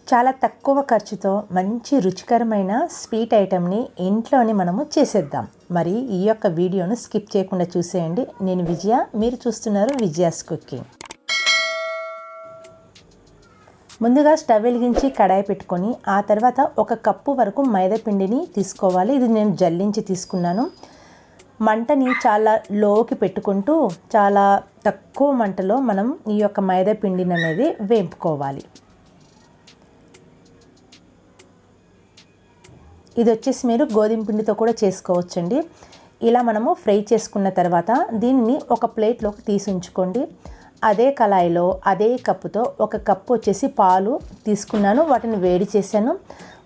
చాలా తక్కువ ఖర్చుతో మంచి రుచికరమైన స్వీట్ ఐటెంని ఇంట్లోనే మనము చేసేద్దాం. మరి ఈ యొక్క వీడియోను స్కిప్ చేయకుండా చూసేయండి. నేను విజయ, మీరు చూస్తున్నారు విజయాస్ కుకింగ్. ముందుగా స్టవ్ వెలిగించి కడాయి పెట్టుకొని ఆ తర్వాత 1 కప్పు వరకు మైదా పిండిని తీసుకోవాలి. ఇది నేను జల్లించి తీసుకున్నాను. మంటని చాలా లోకి పెట్టుకుంటూ చాలా తక్కువ మంటలో మనం ఈ యొక్క మైదా పిండిని అనేది వేపుకోవాలి. ఇది వచ్చేసి మీరు గోధుమ పిండితో కూడా చేసుకోవచ్చండి. ఇలా మనము ఫ్రై చేసుకున్న తర్వాత దీన్ని ఒక ప్లేట్లోకి తీసి ఉంచుకోండి. అదే కళాయిలో అదే కప్పుతో 1 కప్పు వచ్చేసి పాలు తీసుకున్నాను, వాటిని వేడి చేశాను.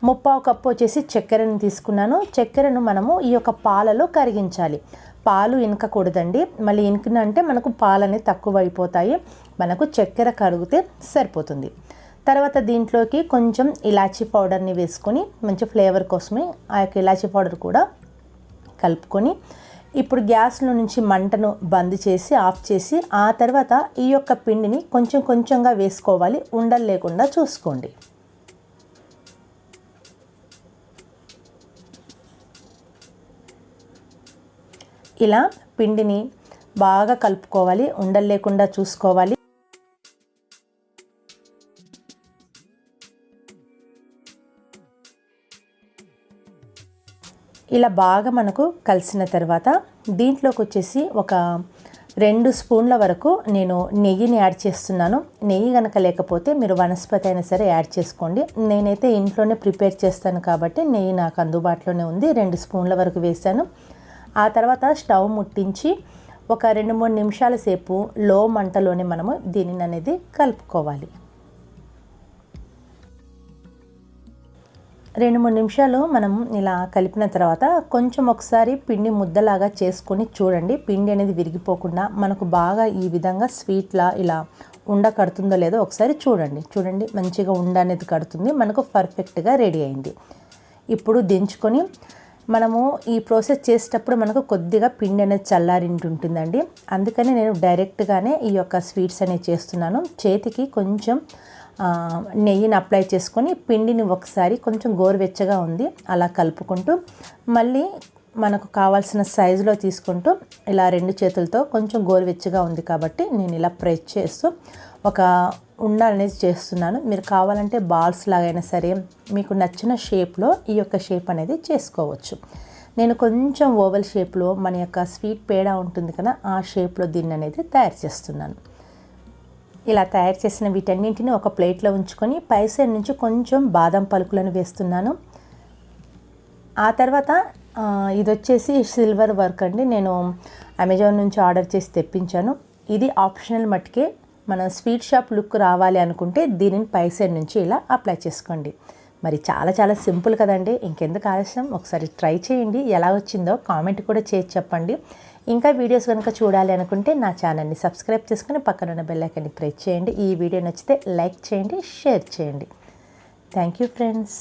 3/4 కప్పు వచ్చేసి చక్కెరను తీసుకున్నాను. చక్కెరను మనము ఈ యొక్క పాలలో కరిగించాలి. పాలు ఇనకకూడదండి, మళ్ళీ ఇనుకునంటే మనకు పాలు అనేది తక్కువ అయిపోతాయి. మనకు చక్కెర కరిగితే సరిపోతుంది. తర్వాత దీంట్లోకి కొంచెం ఇలాచీ పౌడర్ని వేసుకొని మంచి ఫ్లేవర్ కోసమే ఆ యొక్క ఇలాచీ పౌడర్ కూడా కలుపుకొని ఇప్పుడు గ్యాస్లో నుంచి మంటను బంద్ చేసి ఆఫ్ చేసి ఆ తర్వాత ఈ యొక్క పిండిని కొంచెం కొంచెంగా వేసుకోవాలి. ఉండలు లేకుండా చూసుకోండి. ఇలా పిండిని బాగా కలుపుకోవాలి, ఉండలు లేకుండా చూసుకోవాలి. ఇలా బాగా మనకు కలిసిన తర్వాత దీంట్లోకి వచ్చేసి ఒక 2 స్పూన్ల వరకు నేను నెయ్యిని యాడ్ చేస్తున్నాను. నెయ్యి కనుక లేకపోతే మీరు వనస్పతి అయినా సరే యాడ్ చేసుకోండి. నేనైతే ఇంట్లోనే ప్రిపేర్ చేస్తాను కాబట్టి నెయ్యి నాకు అందుబాటులోనే ఉంది. 2 స్పూన్ల వరకు వేసాను. ఆ తర్వాత స్టవ్ ముట్టించి ఒక 2-3 నిమిషాల సేపు లో మంటలోనే మనము దీనిని అనేది కలుపుకోవాలి. 2-3 నిమిషాలు మనం ఇలా కలిపిన తర్వాత కొంచెం ఒకసారి పిండి ముద్దలాగా చేసుకొని చూడండి. పిండి అనేది విరిగిపోకుండా మనకు బాగా ఈ విధంగా స్వీట్లా ఇలా ఉండ కడుతుందో లేదో ఒకసారి చూడండి. మంచిగా ఉండ అనేది కడుతుంది. మనకు పర్ఫెక్ట్గా రెడీ అయింది. ఇప్పుడు దించుకొని మనము ఈ ప్రాసెస్ చేసేటప్పుడు మనకు కొద్దిగా పిండి అనేది చల్లారింటుంటుందండి. అందుకని నేను డైరెక్ట్గానే ఈ యొక్క స్వీట్స్ అనేవి చేస్తున్నాను. చేతికి కొంచెం నెయ్యిని అప్లై చేసుకొని పిండిని ఒకసారి కొంచెం గోరువెచ్చగా ఉంది అలా కలుపుకుంటూ మళ్ళీ మనకు కావాల్సిన సైజులో తీసుకుంటూ ఇలా 2 చేతులతో కొంచెం గోరువెచ్చగా ఉంది కాబట్టి నేను ఇలా ప్రెస్ చేస్తూ ఒక ఉండ అనేది చేస్తున్నాను. మీరు కావాలంటే బాల్స్ లాగైనా సరే మీకు నచ్చిన షేప్లో ఈ యొక్క షేప్ అనేది చేసుకోవచ్చు. నేను కొంచెం ఓవల్ షేప్లో మన యొక్క స్వీట్ పేడా ఉంటుంది కదా, ఆ షేప్లో దీన్ని అనేది తయారు చేస్తున్నాను. ఇలా తయారు చేసిన వీటన్నింటిని ఒక ప్లేట్లో ఉంచుకొని పై సైడ్ నుంచి కొంచెం బాదం పలుకులను వేస్తున్నాను. ఆ తర్వాత ఇది వచ్చేసి సిల్వర్ వర్క్ అండి. నేను అమెజాన్ నుంచి ఆర్డర్ చేసి తెప్పించాను. ఇది ఆప్షనల్ మట్టుకే. మన స్వీట్ షాప్ లుక్ రావాలి అనుకుంటే దీనిని పై సైడ్ నుంచి ఇలా అప్లై చేసుకోండి. మరి చాలా సింపుల్ కదండి. ఇంకెందుకు ఆలస్యం, ఒకసారి ట్రై చేయండి. ఎలా వచ్చిందో కామెంట్ కూడా చేసి చెప్పండి. ఇంకా వీడియోస్ కనుక చూడాలి అనుకుంటే నా ఛానల్ని సబ్స్క్రైబ్ చేసుకుని పక్కన ఉన్న బెల్ ఐకాన్ని ప్రెస్ చేయండి. ఈ వీడియో నచ్చితే లైక్ చేయండి, షేర్ చేయండి. Thank you friends.